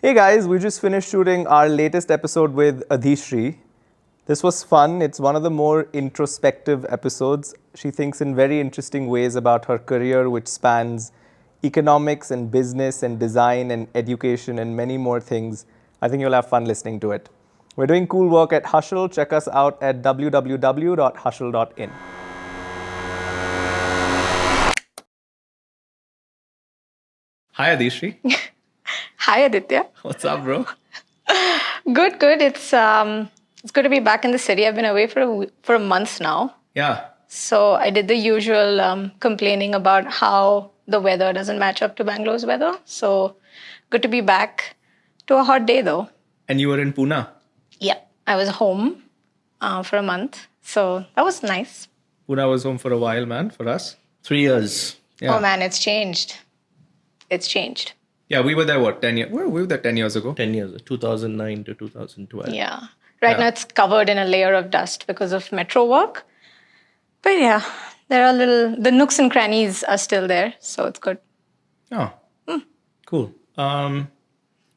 Hey guys, we just finished shooting our latest episode with Adhishree. This was fun. It's one of the more introspective episodes. She thinks in very interesting ways about her career, which spans economics and business and design and education and many more things. I think you'll have fun listening to it. We're doing cool work at Hushl. Check us out at www.hushl.in. Hi Adhishree. Hi, Aditya. What's up, bro? Good, good. It's good to be back in the city. I've been away for a month now. Yeah. So I did the usual complaining about how the weather doesn't match up to Bangalore's weather. So good to be back to a hot day, though. And you were in Pune? Yeah, I was home for a month. So that was nice. Pune was home for a while, man, for us. 3 years. Yeah. Oh, man, it's changed. It's changed. Yeah, we were there, 10 years? We were there 10 years ago. 10 years, 2009 to 2012. Yeah. Right now it's covered in a layer of dust because of metro work. But yeah, there are the nooks and crannies are still there. So it's good. Oh, cool.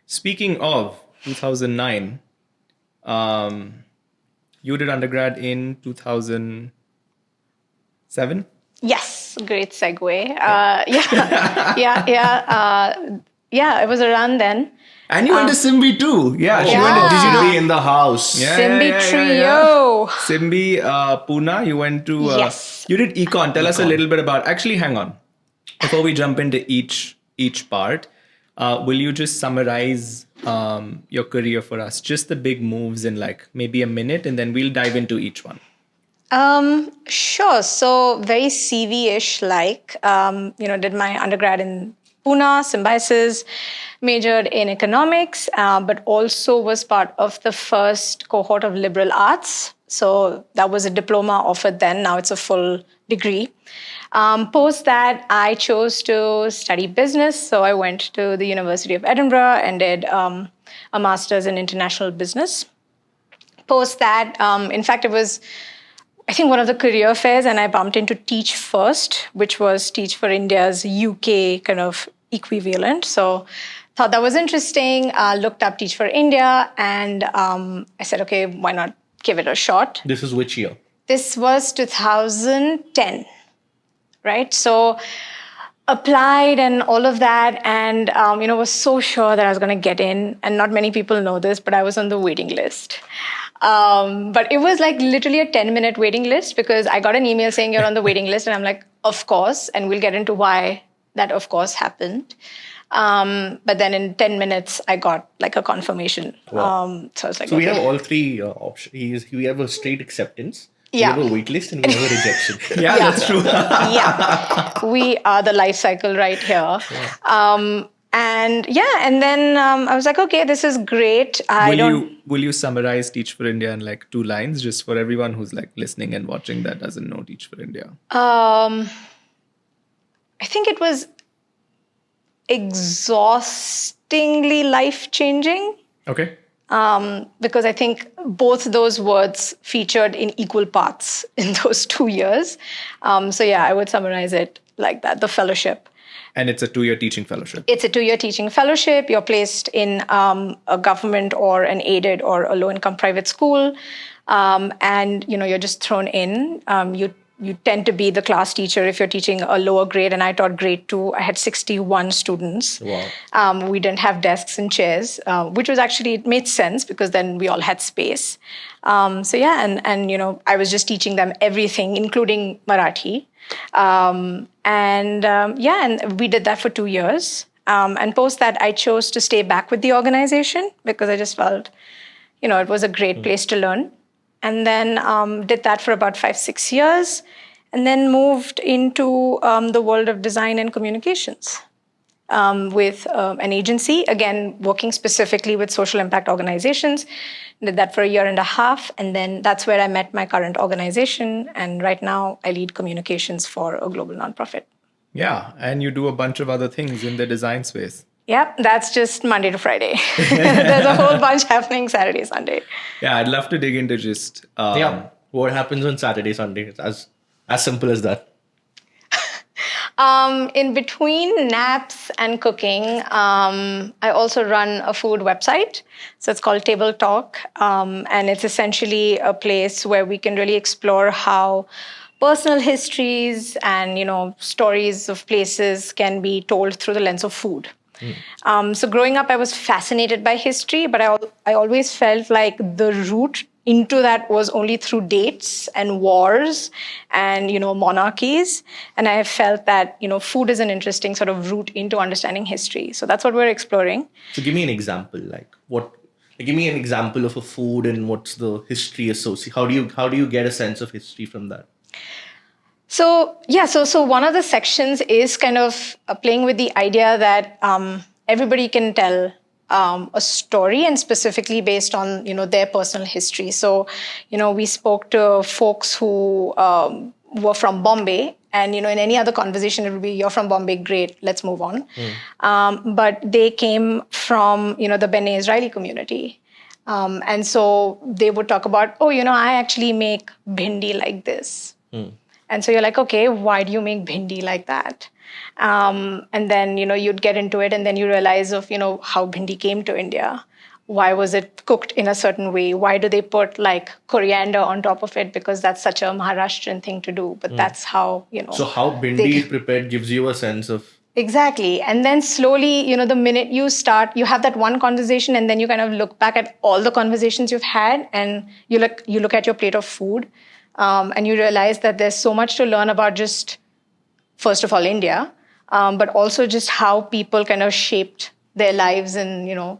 Speaking of 2009, you did undergrad in 2007? Yes, great segue. Yeah, it was around then. And you went to Simbi too. Yeah, she Yeah. went to Did you Digital. be in the house? Yeah, Simbi Trio. Simbi, Pune, you went to... Yes. You did econ. Tell us a little bit about... Actually, hang on. Before we jump into each part, will you just summarize your career for us? Just the big moves in like maybe a minute, and then we'll dive into each one. Sure. So very CV-ish like, did my undergrad in Pune, Symbiosis, majored in economics, but also was part of the first cohort of liberal arts. So that was a diploma offered then. Now it's a full degree. Post that, I chose to study business. So I went to the University of Edinburgh and did a master's in international business. Post that, in fact, it was, I think, one of the career fairs, and I bumped into Teach First, which was Teach for India's UK kind of equivalent. So thought that was interesting, looked up Teach for India, and I said, okay, why not give it a shot? This is which year? This was 2010, right? So applied and all of that, and was so sure that I was going to get in. And not many people know this, but I was on the waiting list. But it was like literally a 10-minute waiting list because I got an email saying you're on the waiting list, and I'm like, of course, and we'll get into why that of course happened. But then in 10 minutes, I got like a confirmation. Wow. So I was like, So okay. we have all three options. We have a straight acceptance. Yeah. We have a wait list and we have a rejection. Yeah, that's true. Yeah, we are the life cycle right here. And then I was like, okay, this is great. Will you summarize Teach for India in like 2 lines, just for everyone who's like listening and watching that doesn't know Teach for India? I think it was exhaustingly life-changing. Okay. Because I think both those words featured in equal parts in those 2 years. I would summarize it like that, the fellowship. And it's a 2-year teaching fellowship. It's a 2-year teaching fellowship. You're placed in a government or an aided or a low-income private school. And, you're just thrown in. You tend to be the class teacher if you're teaching a lower grade, and I taught grade 2. I had 61 students. Wow. We didn't have desks and chairs, which was actually, it made sense because then we all had space. I was just teaching them everything, including Marathi. And we did that for 2 years. And post that, I chose to stay back with the organization because I just felt, it was a great place to learn. And then did that for about 5-6 years, and then moved into the world of design and communications with an agency, again, working specifically with social impact organizations. Did that for 1.5 years, and then that's where I met my current organization. And right now, I lead communications for a global nonprofit. Yeah, and you do a bunch of other things in the design space. Yep, that's just Monday to Friday. There's a whole bunch happening Saturday, Sunday. Yeah, I'd love to dig into just... What happens on Saturday, Sunday? It's as simple as that. In between naps and cooking, I also run a food website. So it's called Table Talk. And it's essentially a place where we can really explore how personal histories and, stories of places can be told through the lens of food. So growing up, I was fascinated by history, but I always felt like the route into that was only through dates and wars and, monarchies. And I felt that, food is an interesting sort of route into understanding history. So that's what we're exploring. So give me an example, give me an example of a food and what's the history associated. How do you get a sense of history from that? So one of the sections is kind of playing with the idea that everybody can tell a story, and specifically based on their personal history. So we spoke to folks who were from Bombay, and in any other conversation it would be, you're from Bombay, great, let's move on. But they came from the Bene Israeli community. And so they would talk about, I actually make bhindi like this. And so you're like, okay, why do you make bhindi like that? And then, you'd get into it, and then you realize of, how bhindi came to India. Why was it cooked in a certain way? Why do they put like coriander on top of it? Because that's such a Maharashtrian thing to do. But that's how, So how bhindi is prepared gives you a sense of... Exactly. And then slowly, the minute you start, you have that one conversation, and then you kind of look back at all the conversations you've had, and you look at your plate of food. And you realize that there's so much to learn about just, first of all, India, but also just how people kind of shaped their lives and,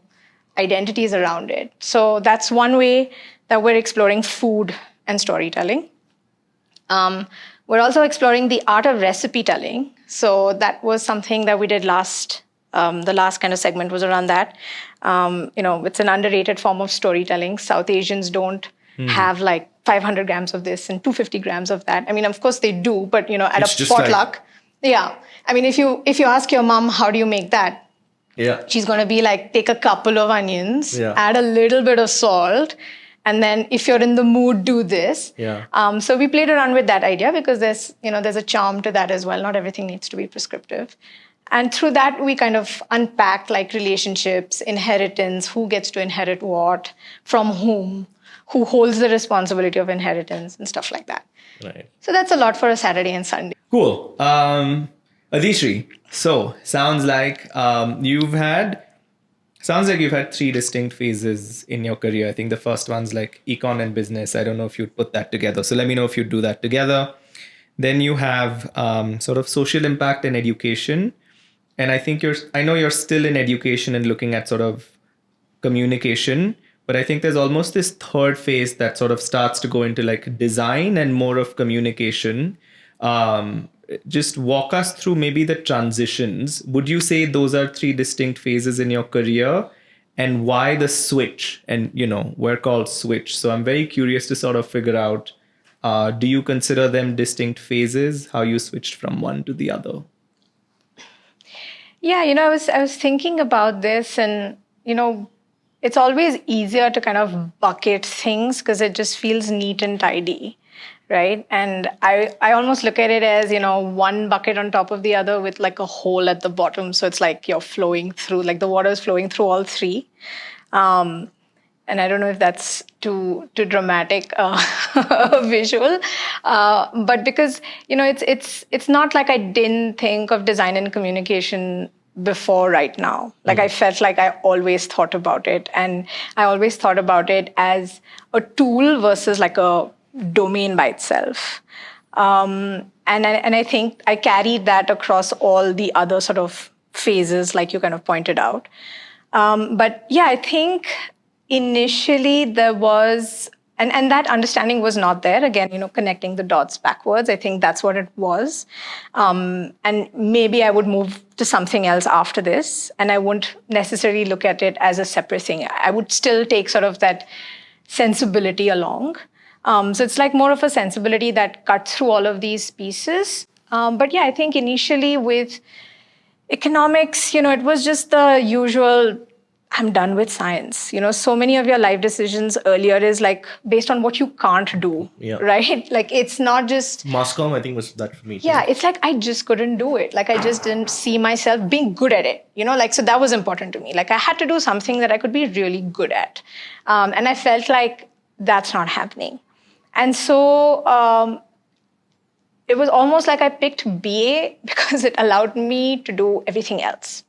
identities around it. So that's one way that we're exploring food and storytelling. We're also exploring the art of recipe telling. So that was something that we did last. The last kind of segment was around that. It's an underrated form of storytelling. South Asians don't have like 500 grams of this and 250 grams of that. I mean, of course they do, but at it's a potluck, yeah. I mean, if you ask your mom, how do you make that? Yeah. She's going to be like, take a couple of onions, yeah, add a little bit of salt, and then if you're in the mood, do this. Yeah. So we played around with that idea because there's a charm to that as well. Not everything needs to be prescriptive. And through that, we kind of unpacked like relationships, inheritance, who gets to inherit what, from whom, who holds the responsibility of inheritance and stuff like that. Right. So that's a lot for a Saturday and Sunday. Cool. Adhishree, so sounds like you've had 3 distinct phases in your career. I think the first one's like econ and business. I don't know if you'd put that together. So let me know if you'd do that together. Then you have sort of social impact and education. And I know you're still in education and looking at sort of communication. But I think there's almost this third phase that sort of starts to go into like design and more of communication. Just walk us through maybe the transitions. Would you say those are 3 distinct phases in your career? And why the switch? And, we're called switch. So I'm very curious to sort of figure out, do you consider them distinct phases, how you switched from one to the other? Yeah, I was thinking about this, and, it's always easier to kind of bucket things because it just feels neat and tidy, right? And I almost look at it as, one bucket on top of the other with like a hole at the bottom. So it's like you're flowing through, like the water is flowing through all 3. And I don't know if that's too dramatic a visual, but because, it's not like I didn't think of design and communication before right now. Like I felt like I always thought about it, and I always thought about it as a tool versus like a domain by itself. And I think I carried that across all the other sort of phases, like you kind of pointed out. But yeah, I think initially there was, and that understanding was not there. Again, connecting the dots backwards. I think that's what it was. And maybe I would move to something else after this, and I wouldn't necessarily look at it as a separate thing. I would still take sort of that sensibility along. So it's like more of a sensibility that cuts through all of these pieces. But yeah, I think initially with economics, it was just the usual I'm done with science. So many of your life decisions earlier is like based on what you can't do, Yeah. right? Like it's not just... Masscom, I think, was that for me too. Yeah, it's like I just couldn't do it. Like I just didn't see myself being good at it. Like so that was important to me. Like I had to do something that I could be really good at. And I felt like that's not happening. And so it was almost like I picked BA because it allowed me to do everything else.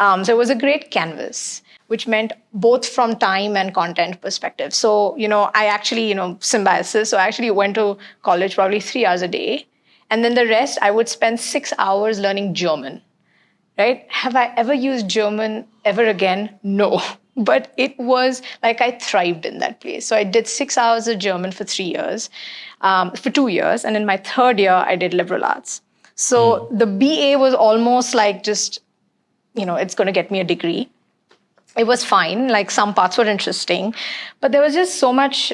So it was a great canvas, which meant both from time and content perspective. So, I actually, symbiosis. So I actually went to college probably 3 hours a day. And then the rest, I would spend 6 hours learning German, right? Have I ever used German ever again? No. But it was like I thrived in that place. So I did 6 hours of German for 3 years, for 2 years. And in my third year, I did liberal arts. So the BA was almost like just, it's going to get me a degree. It was fine. Like some parts were interesting, but there was just so much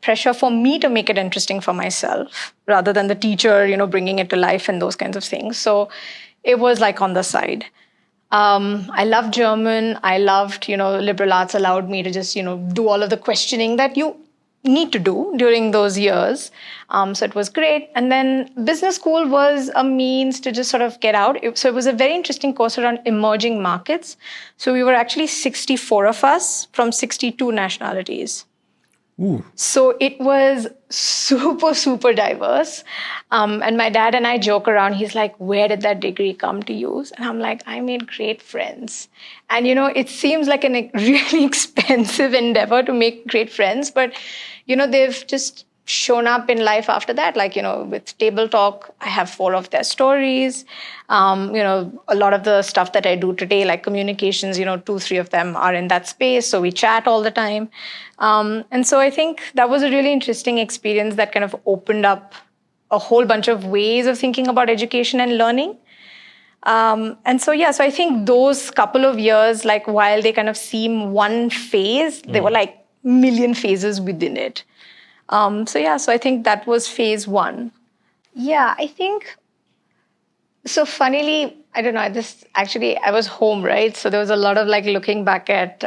pressure for me to make it interesting for myself rather than the teacher, bringing it to life and those kinds of things. So it was like on the side. I loved German. I loved, liberal arts allowed me to just, do all of the questioning that you need to do during those years. So it was great. And then business school was a means to just sort of get out. So it was a very interesting course around emerging markets. So we were actually 64 of us from 62 nationalities. Ooh. So it was super, super diverse. And my dad and I joke around. He's like, where did that degree come to use? And I'm like, I made great friends. And, it seems like a really expensive endeavor to make great friends. But, they've just shown up in life after that. Like, with Table Talk, I have 4 of their stories. A lot of the stuff that I do today, like communications, 2, 3 of them are in that space. So we chat all the time. And so I think that was a really interesting experience that kind of opened up a whole bunch of ways of thinking about education and learning. And so I think those couple of years, like while they kind of seem one phase, they were like million phases within it. So I think that was phase 1. Yeah, I think, so funnily, I don't know, I was home, right? So there was a lot of like looking back at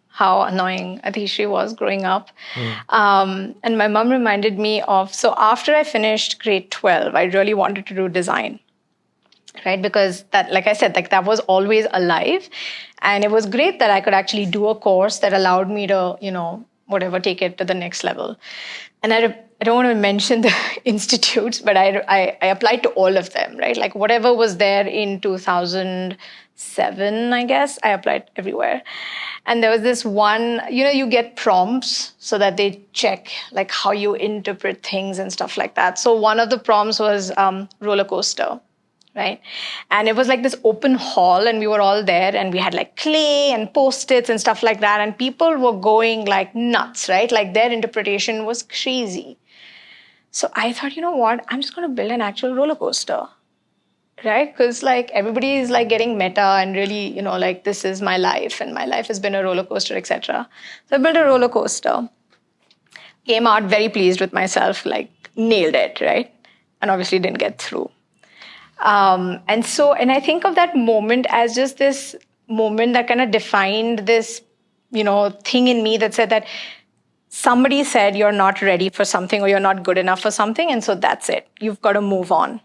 how annoying Adhishree was growing up. And my mom reminded me of, so after I finished grade 12, I really wanted to do design, right? Because that, like I said, like that was always alive. And it was great that I could actually do a course that allowed me to, whatever, take it to the next level. And I don't want to mention the institutes, but I applied to all of them, right? Like whatever was there in 2007, I guess, I applied everywhere. And there was this one, you get prompts so that they check like how you interpret things and stuff like that. So one of the prompts was roller coaster. Right? And it was like this open hall and we were all there and we had like clay and Post-its and stuff like that. And people were going like nuts, right? Like their interpretation was crazy. So I thought, you know what? I'm just going to build an actual roller coaster, right? Because like everybody is like getting meta and really, like this is my life and my life has been a roller coaster, etc. So I built a roller coaster. Came out very pleased with myself, like nailed it, right? And obviously didn't get through. And I think of that moment as just this moment that kind of defined this, thing in me that said that somebody said you're not ready for something or you're not good enough for something. And so that's it. You've got to move on.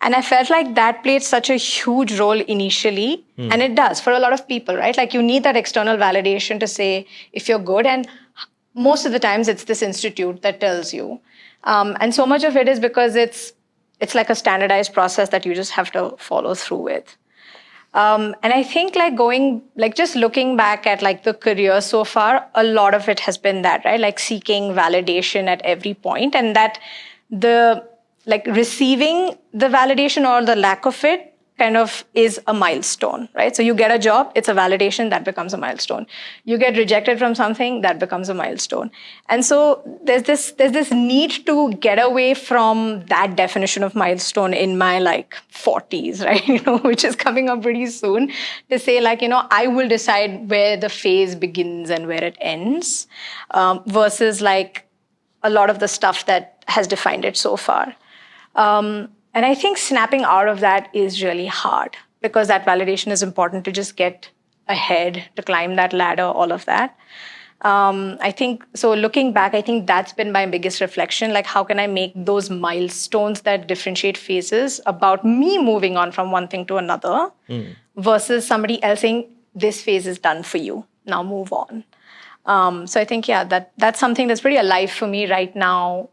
And I felt like that played such a huge role initially. And it does for a lot of people, right? Like you need that external validation to say if you're good. And most of the times it's this institute that tells you. And so much of it is because it's like a standardized process that you just have to follow through with. And I think just looking back at like the career so far, a lot of it has been that, right? Like seeking validation at every point, and that receiving the validation or the lack of it kind of is a milestone, right? So you get a job, it's a validation, that becomes a milestone. You get rejected from something, that becomes a milestone. And so there's this need to get away from that definition of milestone in my 40s, right? Which is coming up pretty soon, to say I will decide where the phase begins and where it ends, versus a lot of the stuff that has defined it so far. And I think snapping out of that is really hard because that validation is important to just get ahead, to climb that ladder, all of that. I think, so looking back, I think that's been my biggest reflection. Like, how can I make those milestones that differentiate phases about me moving on from one thing to another versus somebody else saying, this phase is done for you, now move on. So I think, that's something that's pretty alive for me right now,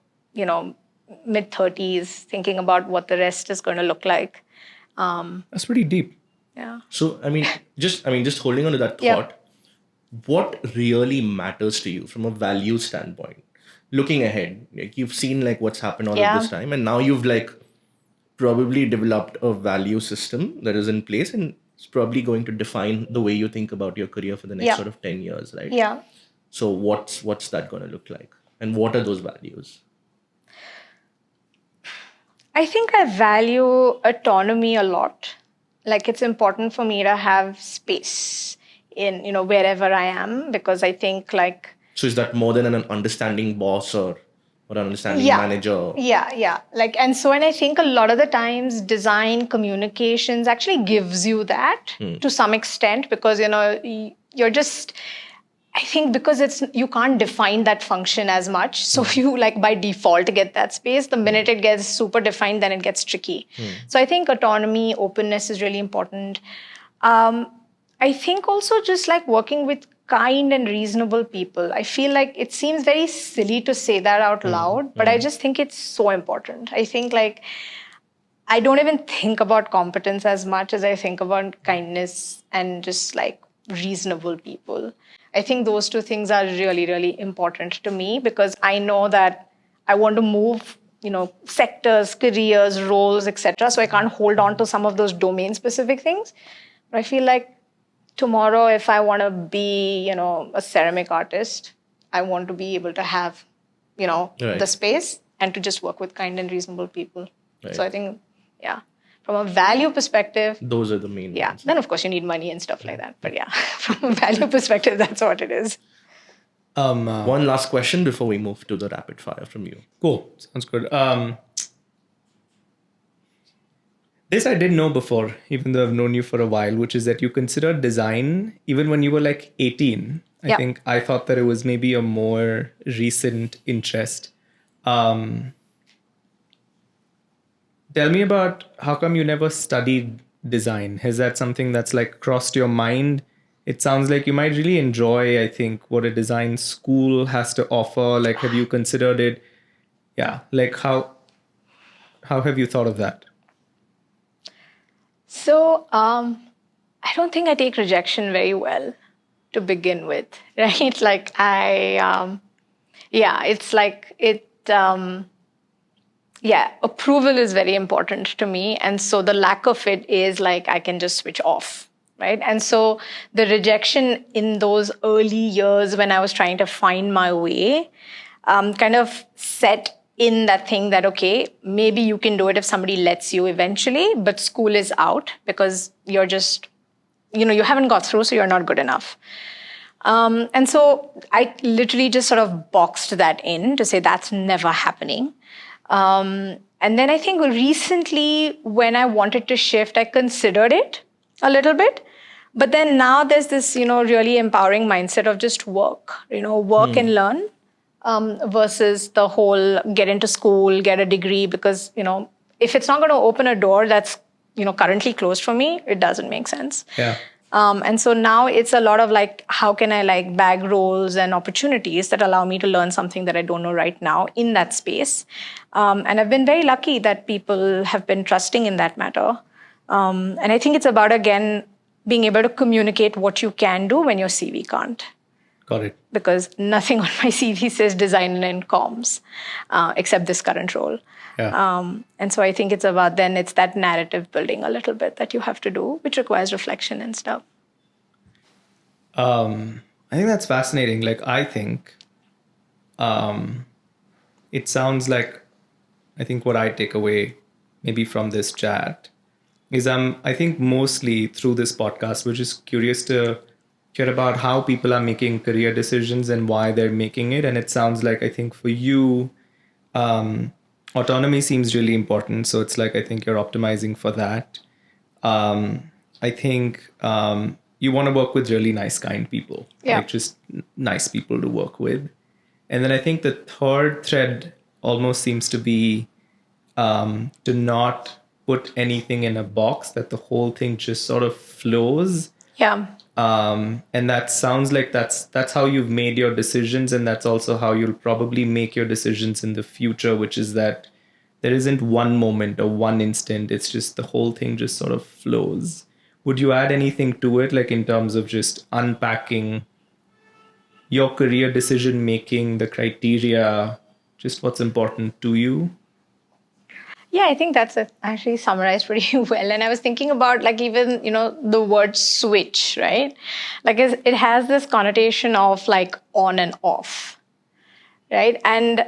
mid-30s, thinking about what the rest is going to look like. That's pretty deep. Yeah. So, just holding on to that Yeah. thought, what really matters to you from a value standpoint? Looking ahead, like you've seen like what's happened all of this time, and now you've like probably developed a value system that is in place, and it's probably going to define the way you think about your career for the next sort of 10 years, right? Yeah. So what's that going to look like? And what are those values? I think I value autonomy a lot. Like, it's important for me to have space in, wherever I am, because I think like... So is that more than an understanding boss or an understanding manager? Yeah. Like, and so, and I think a lot of the times design communications actually gives you that to some extent, because, you're just... I think because you can't define that function as much. So you like by default get that space. The minute it gets super defined, then it gets tricky. So I think autonomy, openness is really important. I think also just like working with kind and reasonable people. I feel like it seems very silly to say that out loud, but I just think it's so important. I think like I don't even think about competence as much as I think about kindness and just like reasonable people. I think those two things are really, really important to me, because I know that I want to move, sectors, careers, roles, etc. So I can't hold on to some of those domain-specific things. But I feel like tomorrow, if I want to be, a ceramic artist, I want to be able to have, the space and to just work with kind and reasonable people. Right. So I think, from a value perspective, those are the main ones. Then of course you need money and stuff like that. But from a value perspective, that's what it is. One last question before we move to the rapid fire from you. Cool. Sounds good. This I didn't know before, even though I've known you for a while, which is that you consider design even when you were like 18. I think I thought that it was maybe a more recent interest. Tell me about how come you never studied design? Is that something that's like crossed your mind? It sounds like you might really enjoy, I think, what a design school has to offer. Like, have you considered it? Yeah. Like, how have you thought of that? So, I don't think I take rejection very well to begin with, right? Like it's like it... approval is very important to me. And so the lack of it is like I can just switch off, right? And so the rejection in those early years when I was trying to find my way kind of set in that thing that, okay, maybe you can do it if somebody lets you eventually, but school is out because you're just, you haven't got through, so you're not good enough. And so I literally just sort of boxed that in to say that's never happening. And then I think recently when I wanted to shift, I considered it a little bit. But then now there's this, really empowering mindset of just work, and learn versus the whole get into school, get a degree, because, if it's not going to open a door that's, currently closed for me, it doesn't make sense. Yeah. And so now it's a lot of like, how can I like bag roles and opportunities that allow me to learn something that I don't know right now in that space. And I've been very lucky that people have been trusting in that matter. And I think it's about, again, being able to communicate what you can do when your CV can't. Got it. Because nothing on my CV says design and comms, except this current role. Yeah. And so I think it's about then it's that narrative building a little bit that you have to do, which requires reflection and stuff. I think that's fascinating. Like, I think it sounds like, I think what I take away maybe from this chat is I think mostly through this podcast, we're just curious to hear about how people are making career decisions and why they're making it. And it sounds like, I think for you, autonomy seems really important. So it's like, I think you're optimizing for that. I think you want to work with really nice, kind people, Yeah. like just nice people to work with. And then I think the third thread almost seems to be to not put anything in a box, that the whole thing just sort of flows. Yeah. And that sounds like that's how you've made your decisions, and that's also how you'll probably make your decisions in the future, which is that there isn't one moment or one instant. It's just the whole thing just sort of flows. Would you add anything to it, like in terms of just unpacking your career decision making, the criteria, just what's important to you? Yeah, I think that's actually summarized pretty well. And I was thinking about like even, the word switch, right? Like it has this connotation of like on and off, right? And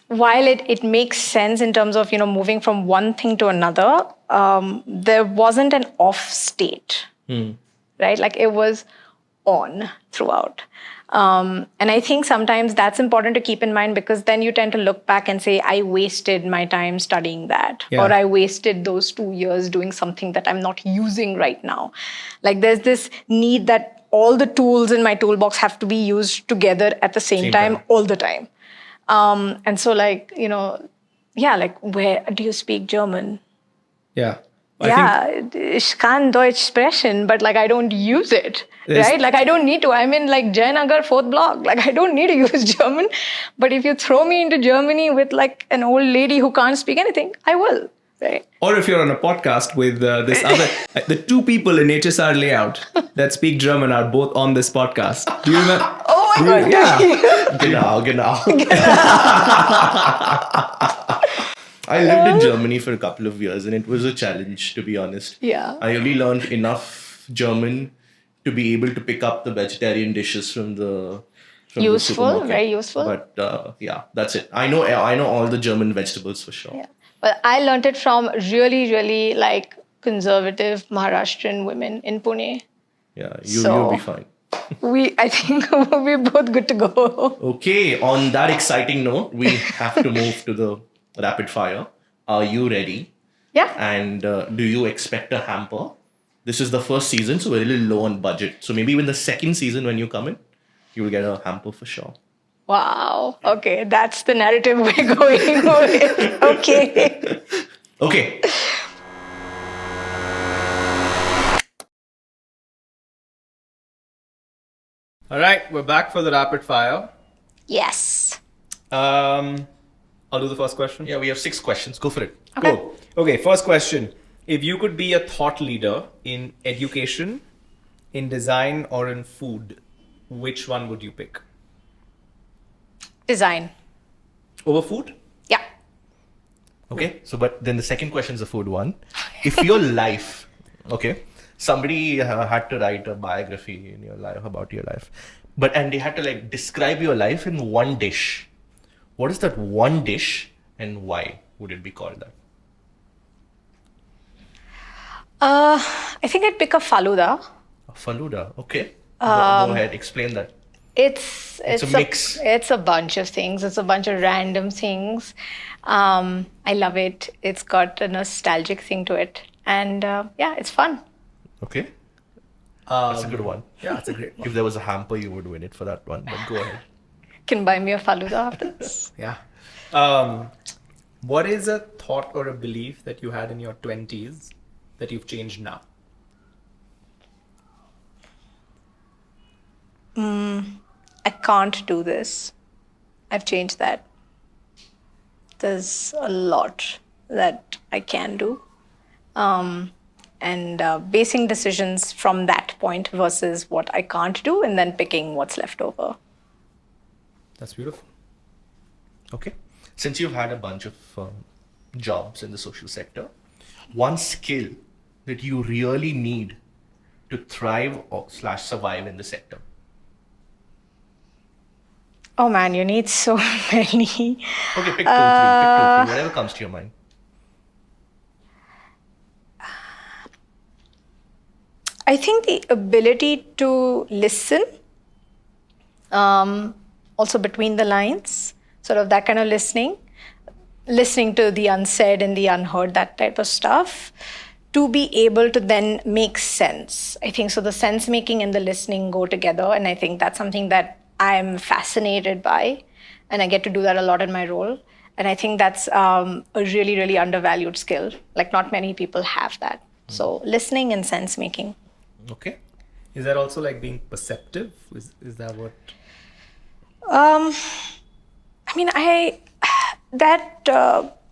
while it makes sense in terms of, moving from one thing to another, there wasn't an off state, right? Like it was on throughout. And I think sometimes that's important to keep in mind, because then you tend to look back and say, I wasted my time studying that, or I wasted those 2 years doing something that I'm not using right now. Like there's this need that all the tools in my toolbox have to be used together at the same time, all the time. And so like, like where do you speak German? Yeah. Ich kann Deutsch sprechen, but like I don't use it, right? Like I don't need to. I'm in like Jayanagar 4th block. Like I don't need to use German. But if you throw me into Germany with like an old lady who can't speak anything, I will, right? Or if you're on a podcast with this other, the two people in HSR layout that speak German are both on this podcast. Do you remember? Oh my God. Yeah. Genau. I lived in Germany for a couple of years, and it was a challenge, to be honest. Yeah. I only learned enough German to be able to pick up the vegetarian dishes from the supermarket. Very useful. But that's it. I know all the German vegetables for sure. Yeah. But I learned it from really, really like conservative Maharashtrian women in Pune. Yeah, you'll be fine. I think we're both good to go. Okay, on that exciting note, we have to move to the rapid fire. Are you ready? Yeah. And do you expect a hamper? This is the first season, so we're a little low on budget. So maybe in the second season when you come in, you will get a hamper for sure. Wow. Okay, that's the narrative we're going with. Okay. Okay. All right, we're back for the rapid fire. Yes. I'll do the first question. Yeah, we have 6 questions. Go for it. Okay. Cool. Okay, first question. If you could be a thought leader in education, in design, or in food, which one would you pick? Design. Over food? Yeah. Okay, so but then the second question is the food one. If your life, somebody had to write a biography in your life about your life, and they had to like describe your life in one dish. What is that one dish, and why would it be called that? I think I'd pick a faluda. A faluda, okay. Go ahead, explain that. It's a mix. It's a bunch of things. It's a bunch of random things. I love it. It's got a nostalgic thing to it, and it's fun. Okay, that's a good one. Yeah, that's a great one. If there was a hamper, you would win it for that one. But go ahead. Can buy me a faluda after this. Yeah. What is a thought or a belief that you had in your 20s that you've changed now? I can't do this. I've changed that. There's a lot that I can do. And basing decisions from that point versus what I can't do, and then picking what's left over. That's beautiful. Okay. Since you've had a bunch of jobs in the social sector, one skill that you really need to thrive or / survive in the sector? Oh man, you need so many. Okay, pick 2, 3, whatever comes to your mind. I think the ability to listen, also between the lines, sort of that kind of listening to the unsaid and the unheard, that type of stuff, to be able to then make sense. I think so the sense making and the listening go together. And I think that's something that I'm fascinated by. And I get to do that a lot in my role. And I think that's a really, really undervalued skill. Like not many people have that. So listening and sense making. Okay. Is that also like being perceptive? Is that what?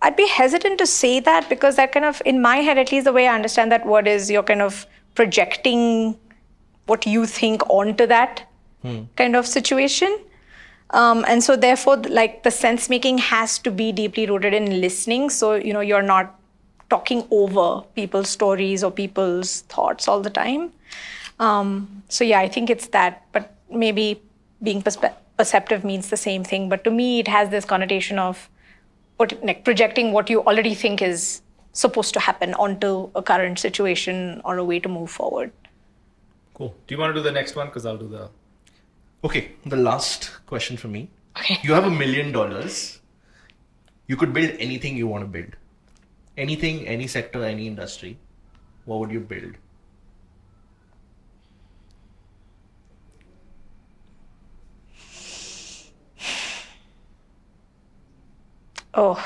I'd be hesitant to say that because that kind of, in my head, at least the way I understand that word is you're kind of projecting what you think onto that kind of situation. And so therefore, like the sense making has to be deeply rooted in listening. So, you're not talking over people's stories or people's thoughts all the time. So yeah, I think it's that, but maybe being perceptive means the same thing. But to me, it has this connotation of projecting what you already think is supposed to happen onto a current situation or a way to move forward. Cool. Do you want to do the next one? Because I'll do the... Okay, the last question for me. Okay. You have $1 million. You could build anything you want to build. Anything, any sector, any industry. What would you build? Oh,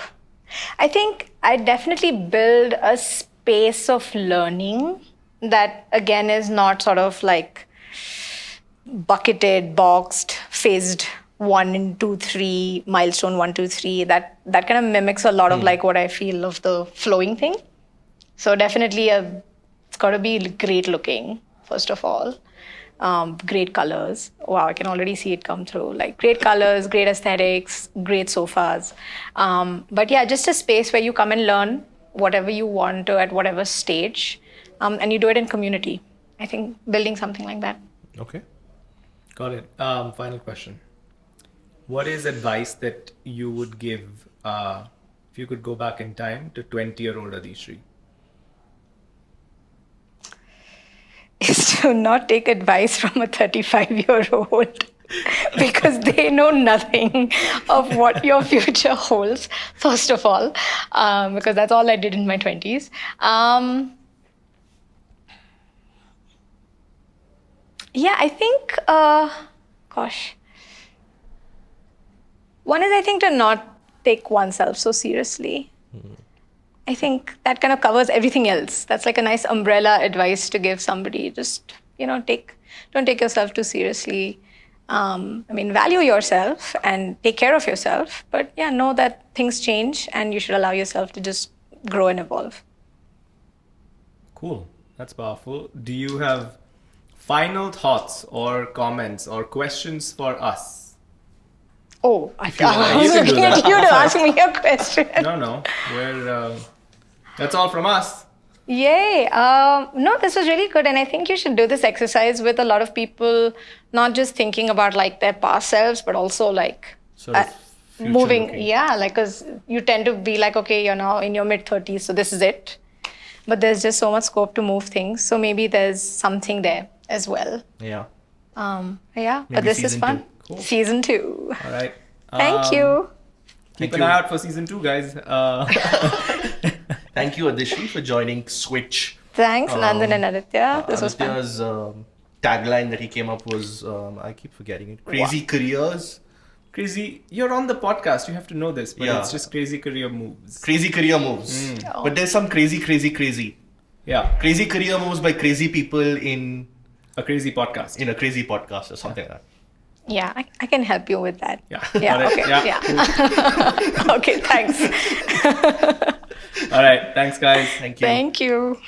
I think I definitely build a space of learning that, again, is not sort of like bucketed, boxed, phased 1, 2, 3, milestone 1, 2, 3. That kind of mimics a lot of like what I feel of the flowing thing. So definitely it's got to be great looking, first of all. Great colors. Wow, I can already see it come through. Like great colors, great aesthetics, great sofas. But yeah, just a space where you come and learn whatever you want to at whatever stage. And you do it in community. I think building something like that. Okay. Got it. Final question. What is advice that you would give if you could go back in time to 20-year-old Adhishree? Is to not take advice from a 35-year-old because they know nothing of what your future holds, first of all, because that's all I did in my 20s. Yeah, I think, one is, I think, to not take oneself so seriously. I think that kind of covers everything else. That's like a nice umbrella advice to give somebody. Just, don't take yourself too seriously. Value yourself and take care of yourself. But yeah, know that things change and you should allow yourself to just grow and evolve. Cool. That's powerful. Do you have final thoughts or comments or questions for us? Oh, I was looking at you to ask me a question. No. That's all from us. Yay. No, this was really good. And I think you should do this exercise with a lot of people, not just thinking about like their past selves, but also like Sort of moving. future-looking. Yeah, like because you tend to be like, okay, you're now in your mid-30s, so this is it. But there's just so much scope to move things. So maybe there's something there as well. Yeah. Yeah, but Maybe this is season fun. 2. Cool. Season 2. All right. Thank you. Keep Thank an you. eye out for season 2, guys. Thank you, Adhishree, for joining Switch. Thanks, Nandan and Aditya. This was fun. Aditya's tagline that he came up was, I keep forgetting it, crazy careers. Crazy. You're on the podcast. You have to know this, but Yeah. it's just crazy career moves. Crazy career moves. Oh. But there's some crazy. Yeah. Crazy career moves by crazy people in A crazy podcast. a crazy podcast or something like that. Yeah, I can help you with that. Yeah. Yeah, Got it. okay. Yeah. Yeah. Okay, thanks. All right. Thanks, guys. Thank you. Thank you.